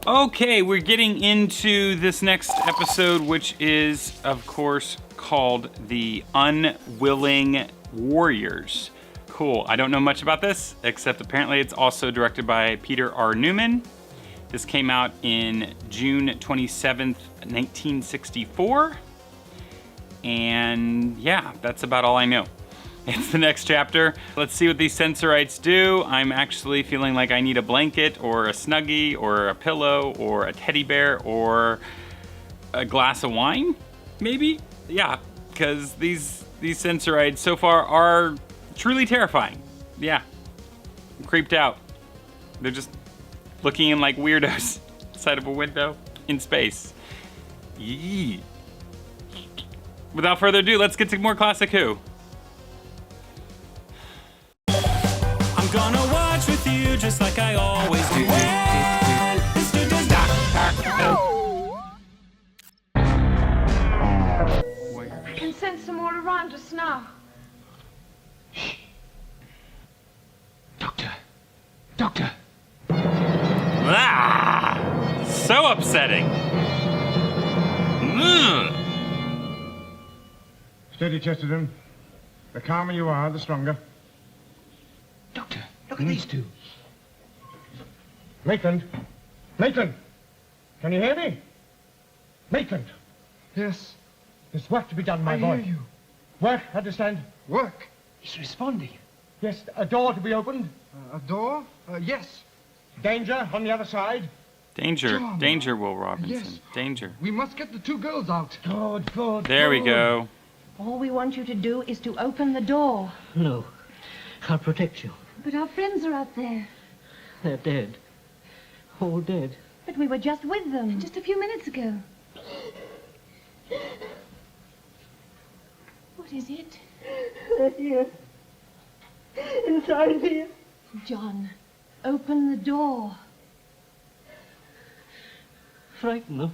Okay, we're getting into this next episode, which is, of course, called The Unwilling Warriors. Cool. I don't know much about this, except apparently it's also directed by Peter R. Newman. This came out in June 27th, 1964. And yeah, that's about all I know. It's the next chapter. Let's see what these Sensorites do. I'm actually feeling like I need a blanket or a Snuggie or a pillow or a teddy bear or a glass of wine, maybe? Yeah, because these Sensorites so far are truly terrifying. Yeah, I'm creeped out. They're just looking in like weirdos outside of a window in space. Yee. Without further ado, let's get to more Classic Who. I'm gonna watch with you just like I always do. I can sense some more around us now. Doctor! Ah! So upsetting. Ugh. Steady, Chesterton. The calmer you are, the stronger. Doctor, look at these two. Maitland! Maitland! Can you hear me? Maitland! Yes, There's work to be done, my I boy. hear you. Work, understand? Work. He's responding. Yes, a door to be opened. A door? Yes. Danger on the other side. Danger. John. Danger, Will Robinson. Yes. Danger. We must get the two girls out. Good. There we go. All we want you to do is to open the door. No, I'll protect you. But our friends are out there. They're dead. All dead. But we were just with them just a few minutes ago. What is it? They're here. Inside here. John, open the door. Frighten them?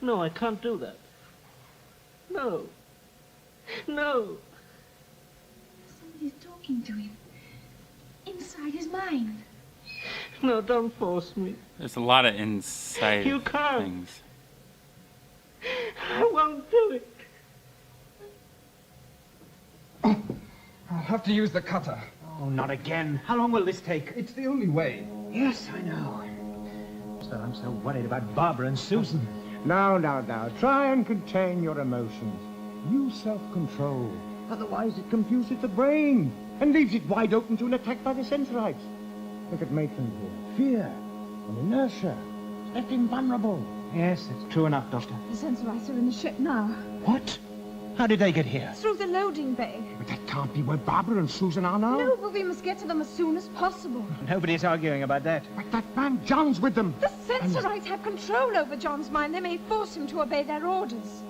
No, I can't do that. No. No. Somebody's talking to him. Inside his mind. No, don't force me. There's a lot of inside You can't. things. I won't do it. I'll have to use the cutter. Oh, not again. How long will this take? It's the only way. Yes, I know. Still, I'm so worried about Barbara and Susan. Now. Try and contain your emotions. Use self-control. Otherwise it confuses the brain and leaves it wide open to an attack by the Sensorites. Look at Maitland here. Fear and inertia. Left him vulnerable. Yes, it's true enough, Doctor. The Sensorites are in the ship now. What? How did they get here? Through the loading bay. But that can't be where Barbara and Susan are now. No, but we must get to them as soon as possible. Nobody's arguing about that. But that man John's with them. The Sensorites have control over John's mind. They may force him to obey their orders.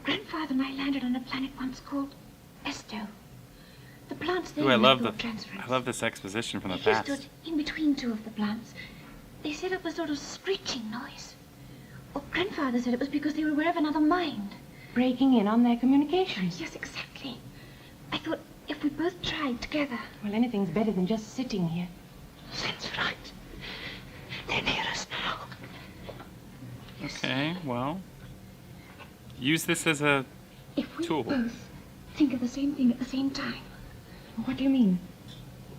Grandfather and I landed on a planet once called Esto. The plants there Ooh, I love transference. this exposition from the He past. stood in between two of the plants. They set up a sort of screeching noise. Well, Grandfather said it was because they were aware of another mind. Breaking in on their communications. Yes, exactly. I thought if we both tried together. Well, anything's better than just sitting here. Sensorites. They're near us now. Okay, well, use this as a If we tool. both think of the same thing at the same time. What do you mean?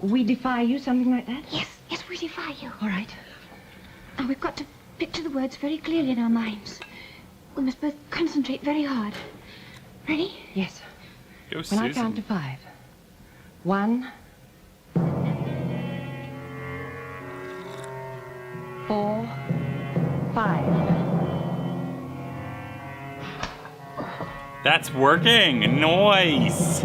We defy you, something like that? Yes, we defy you. All right. And we've got to picture the words very clearly in our minds. We must both concentrate very hard. Ready? Yes. Go, When Susan. I count to 5. 1, 4, 5. That's working. Nice.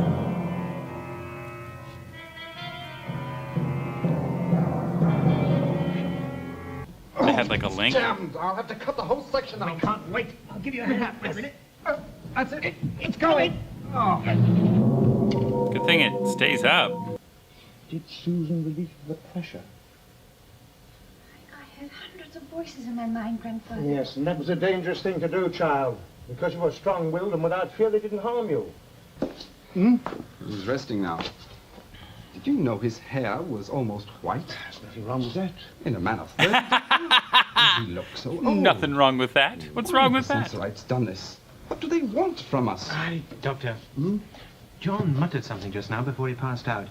They had like a link. Jammed. I'll have to cut the whole section out. We can't wait. I'll give you a hand. Wait a minute. That's it. It's going. Oh. Good thing it stays up. Did Susan release the pressure? I heard have hundreds of voices in my mind, Grandfather. Yes, and that was a dangerous thing to do, child. Because you were strong-willed and without fear, they didn't harm you. He's resting now. Did you know his hair was almost white? There's nothing wrong with that. In a man of 30. He looks so old. Nothing wrong with that. What's wrong with that? Sensorites done this. What do they want from us? Doctor. John muttered something just now before he passed out.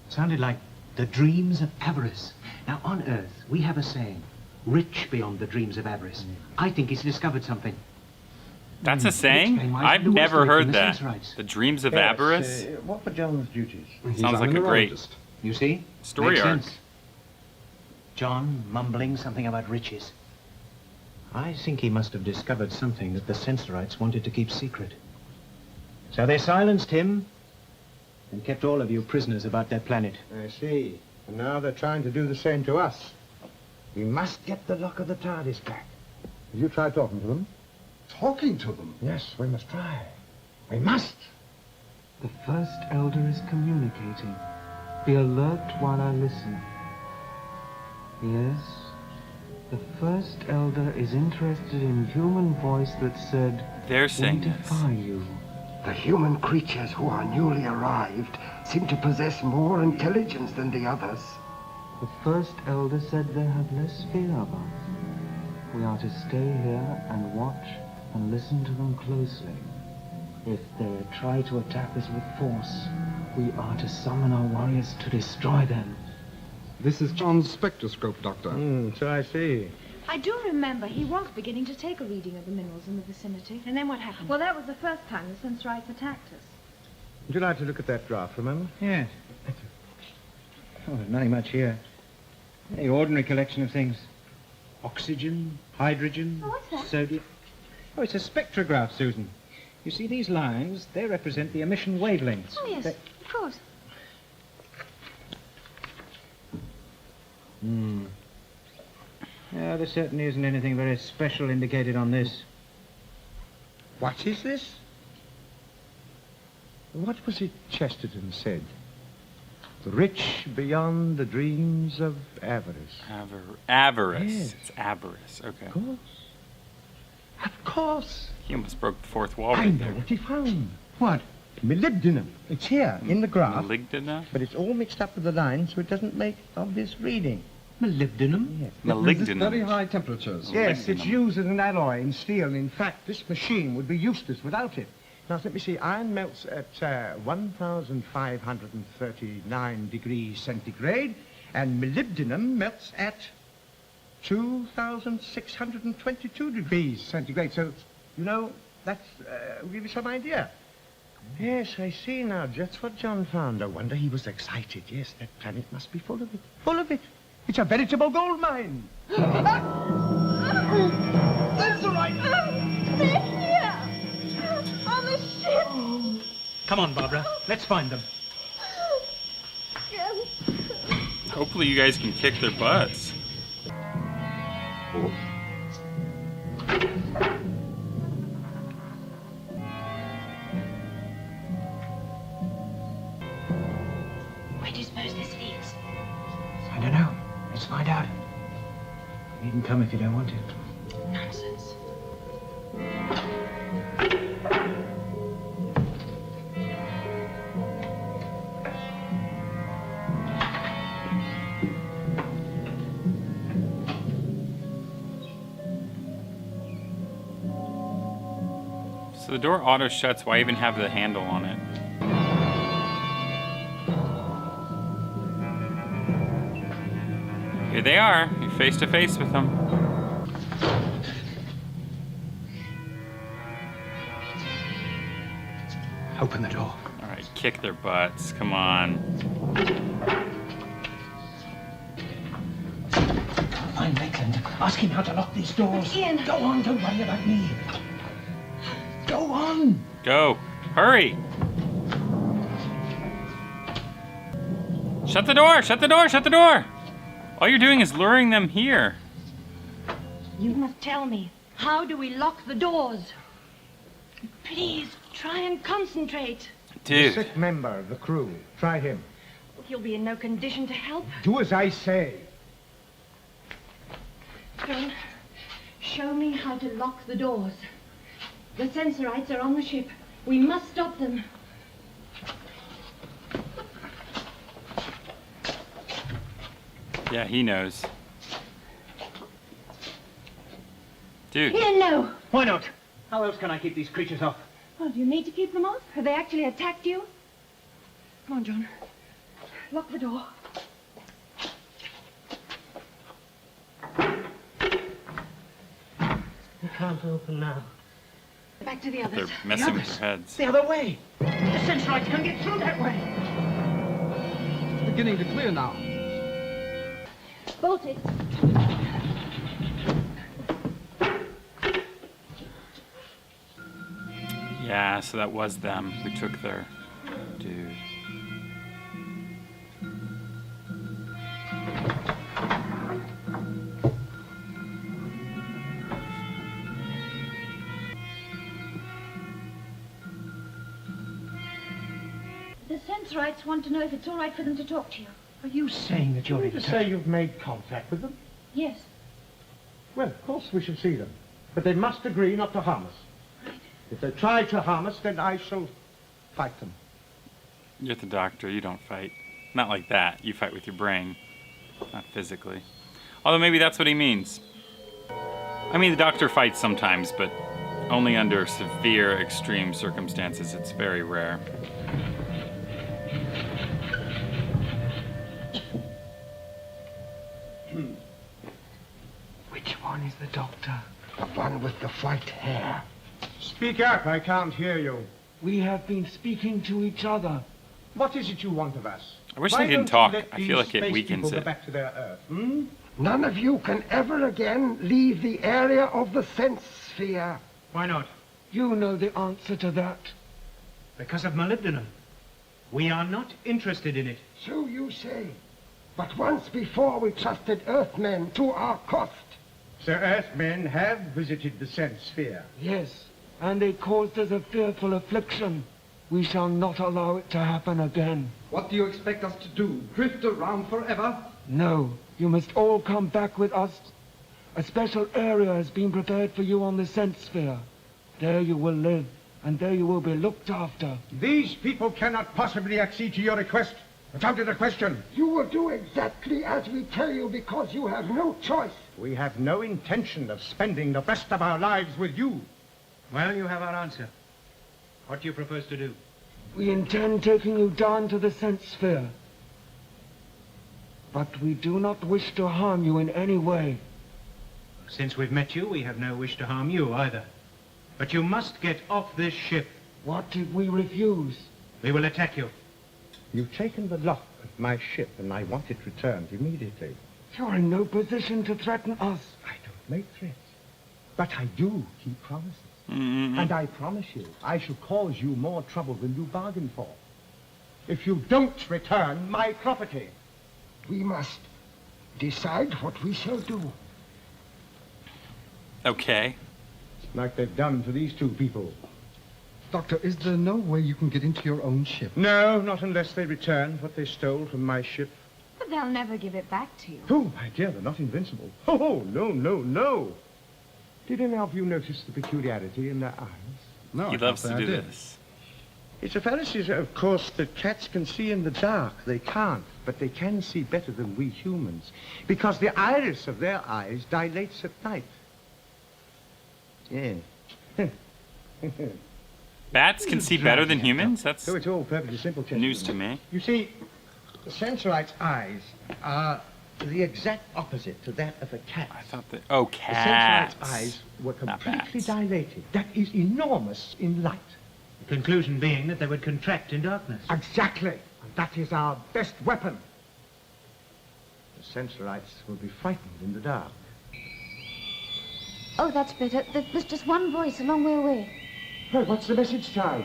Sounded like the dreams of avarice. Now, on Earth, we have a saying, rich beyond the dreams of avarice. I think he's discovered something. That's a saying? I've never heard that. The dreams of avarice? What were John's duties? Sounds like a great You see? story Makes arc. sense. John mumbling something about riches. I think he must have discovered something that the Sensorites wanted to keep secret. So they silenced him and kept all of you prisoners about their planet. I see. And now they're trying to do the same to us. We must get the lock of the TARDIS back. Have you tried talking to them? Talking to them? Yes, we must try. We must. The first elder is communicating. Be alert while I listen. Yes, the first elder is interested in human voice that said, They're "We saying this. defy you." The human creatures who are newly arrived seem to possess more intelligence than the others. The first elder said they have less fear of us. We are to stay here and watch and listen to them closely. If they try to attack us with force, we are to summon our warriors to destroy them. This is John's spectroscope, Doctor. So I see. I do remember he was beginning to take a reading of the minerals in the vicinity. And then what happened? Well, that was the first time the Sensorites attacked us. Would you like to look at that graph for a moment? Yes. Oh, there's nothing much here. The ordinary collection of things. Oxygen, hydrogen, Oh, what's that? sodium. Oh, it's a spectrograph, Susan. You see, these lines, they represent the emission wavelengths. Oh, yes, They- of course. Yeah, there certainly isn't anything very special indicated on this. What is this? What was it Chesterton said? The rich beyond the dreams of avarice. Avarice. Yes. It's avarice. Okay. Of course. Of course. He almost broke the fourth wall I right know there. what he found. What? Molybdenum. It's here, in the graph. Molybdenum? But it's all mixed up with the lines, so it doesn't make obvious reading. Molybdenum? Yes. Molybdenum. Very high temperatures. Yes, it's Molybdenum. used as an alloy in steel. In fact, this machine would be useless without it. Now, let me see. Iron melts at 1,539 degrees centigrade, and molybdenum melts at 2,622 degrees centigrade. So, you know, that's will give you some idea. Yes, I see now just what John found. No wonder he was excited. Yes, that planet must be full of it. Full of it. It's a veritable gold mine. That's all right. They're here! On the ship! Come on, Barbara. Let's find them. Hopefully you guys can kick their butts. Where do you suppose this leads? I don't know. Let's find out. You needn't come if you don't want to. Nonsense. So the door auto shuts. Why even have the handle on it? Here they are. You're face to face with them. Open the door. All right, kick their butts. Come on. Find Maitland. Ask him how to lock these doors. Ian. Go on, don't worry about me. Go on. Go. Hurry. Shut the door. Shut the door. Shut the door. All you're doing is luring them here. You must tell me. How do we lock the doors? Please, try and concentrate. The Dude. sick member of the crew. Try him. He'll be in no condition to help. Do as I say. John, show me how to lock the doors. The Sensorites are on the ship. We must stop them. Yeah, he knows. Dude. Here, no. Why not? How else can I keep these creatures off? Well, do you need to keep them off? Have they actually attacked you? Come on, John. Lock the door. You can't open now. Back to the They're others. messing with their heads. The other way. The Sensorites can get through that way. It's beginning to clear now. Bolt it. Yeah, so that was them who took their dude. The Sensorites want to know if it's all right for them to talk to you. Are you saying that you're You mean to say you've made contact with them? Yes. Well, of course we shall see them. But they must agree not to harm us. If they try to harm us, then I shall fight them. You're the doctor, you don't fight. Not like that. You fight with your brain, not physically. Although maybe that's what he means. I mean, the doctor fights sometimes, but only under severe, extreme circumstances. It's very rare. Which one is the doctor? The one with the white hair. Speak up, I can't hear you. We have been speaking to each other. What is it you want of us? I wish Why they didn't don't you talk. let I these feel like it space weakens people go it. back to their Earth, hmm? None of you can ever again leave the area of the sense sphere. Why not? You know the answer to that. Because of molybdenum. We are not interested in it. So you say. But once before we trusted Earthmen to our cost. So Earthmen have visited the sense sphere. Yes, and they caused us a fearful affliction. We shall not allow it to happen again. What do you expect us to do? Drift around forever? No, you must all come back with us. A special area has been prepared for you on the sense sphere. There you will live, and there you will be looked after. These people cannot possibly accede to your request. It's out of the question. You will do exactly as we tell you because you have no choice. We have no intention of spending the rest of our lives with you. Well, you have our answer. What do you propose to do? We intend taking you down to the sense sphere. But we do not wish to harm you in any way. Since we've met you, we have no wish to harm you either. But you must get off this ship. What if we refuse? We will attack you. You've taken the lock of my ship, and I want it returned immediately. You're in no position to threaten us. I don't make threats, but I do keep promises. Mm-hmm. And I promise you, I shall cause you more trouble than you bargained for. If you don't return my property. We must decide what we shall do. Okay. Like they've done to these two people. Doctor, is there no way you can get into your own ship? No, not unless they return what they stole from my ship. But they'll never give it back to you. Oh, my dear, they're not invincible. Oh, no, no, no. Did any of you notice the peculiarity in their eyes? No, He I loves can't to say do I did. this. It's a fallacy, of course, that cats can see in the dark. They can't, but they can see better than we humans, because the iris of their eyes dilates at night. Yeah. Bats can see better than humans? That's So it's all perfectly simple, gentlemen. news to me. You see, the Sensorites' eyes are the exact opposite to that of a cat. I thought that... Oh, The cats. Sensorites' eyes were Not completely bats. dilated. That is enormous in light. The conclusion being that they would contract in darkness. Exactly. And that is our best weapon. The Sensorites will be frightened in the dark. Oh, that's better. There's just one voice a long way away. Well, what's the message, child?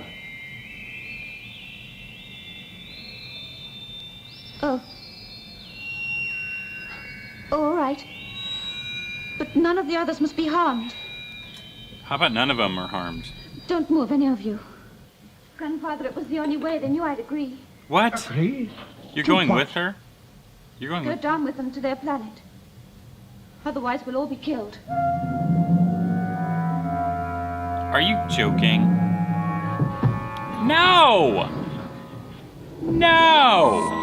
Oh. Oh, all right. But none of the others must be harmed. How about none of them are harmed? Don't move, any of you. Grandfather, it was the only way. They knew I'd agree. What? Agree? You're To going what? with her? You're going Go with... down with them to their planet. Otherwise, we'll all be killed. Are you joking? No! No!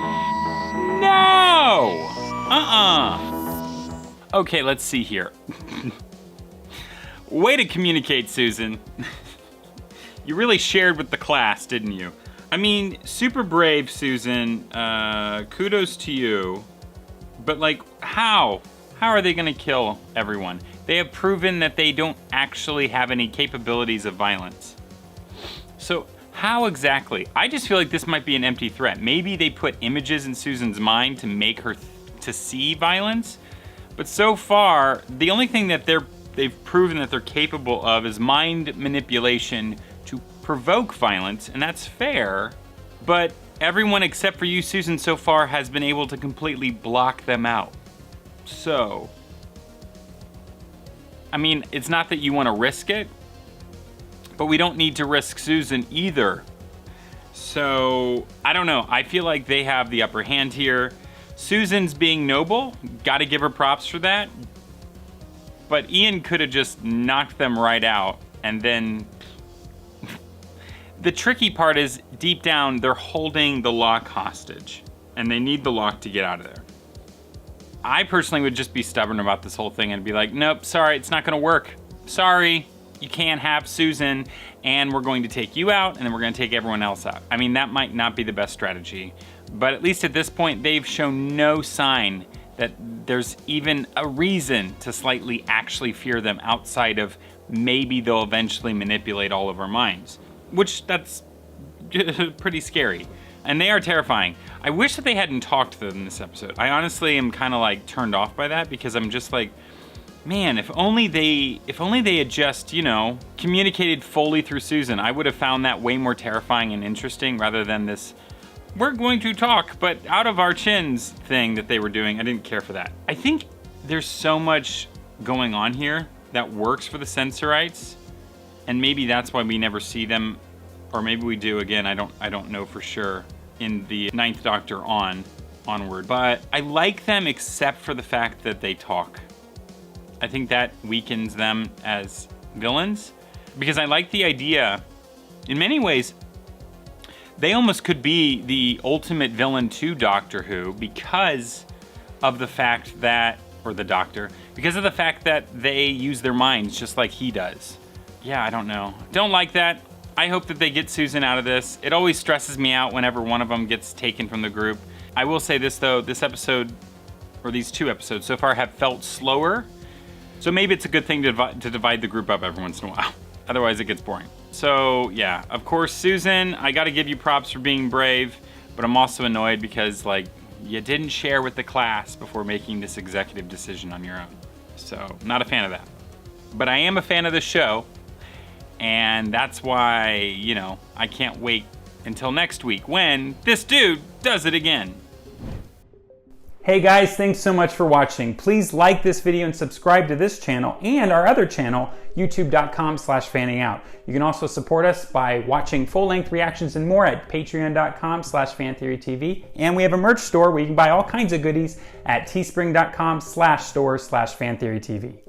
No! Okay, let's see here. Way to communicate, Susan. You really shared with the class, didn't you? I mean, super brave, Susan. Kudos to you. But, like, how? How are they gonna kill everyone? They have proven that they don't actually have any capabilities of violence. So, how exactly? I just feel like this might be an empty threat. Maybe they put images in Susan's mind to make her to see violence. But so far, the only thing that they've proven that they're capable of is mind manipulation to provoke violence, and that's fair. But everyone except for you, Susan, so far has been able to completely block them out. So, I mean, it's not that you want to risk it, but we don't need to risk Susan either. So, I don't know. I feel like they have the upper hand here. Susan's being noble. Gotta give her props for that. But Ian could have just knocked them right out. And then the tricky part is deep down, they're holding the lock hostage. And they need the lock to get out of there. I personally would just be stubborn about this whole thing and be like, nope, sorry, it's not gonna work. Sorry, you can't have Susan, and we're going to take you out, and then we're gonna take everyone else out. I mean, that might not be the best strategy, but at least at this point, they've shown no sign that there's even a reason to slightly actually fear them outside of maybe they'll eventually manipulate all of our minds, which that's pretty scary. And they are terrifying. I wish that they hadn't talked to them in this episode. I honestly am kind of like turned off by that because I'm just like, man, if only they had just, you know, communicated fully through Susan, I would have found that way more terrifying and interesting rather than this, we're going to talk, but out of our chins thing that they were doing. I didn't care for that. I think there's so much going on here that works for the Sensorites, and maybe that's why we never see them, or maybe we do again, I don't know for sure, in the Ninth Doctor onward. But I like them except for the fact that they talk. I think that weakens them as villains, because I like the idea, in many ways, they almost could be the ultimate villain to Doctor Who because of the fact that, or the Doctor, because of the fact that they use their minds just like he does. Yeah, I don't know. Don't like that. I hope that they get Susan out of this. It always stresses me out whenever one of them gets taken from the group. I will say this though, this episode, or these two episodes so far have felt slower. So maybe it's a good thing to divide the group up every once in a while. Otherwise it gets boring. So yeah, of course, Susan, I gotta give you props for being brave, but I'm also annoyed because like, you didn't share with the class before making this executive decision on your own. So, not a fan of that. But I am a fan of the show, and that's why, you know, I can't wait until next week when this dude does it again. Hey guys, thanks so much for watching. Please like this video and subscribe to this channel and our other channel, youtube.com/fanningout. You can also support us by watching full-length reactions and more at patreon.com/fantheorytv. And we have a merch store where you can buy all kinds of goodies at teespring.com/store/fantheorytv.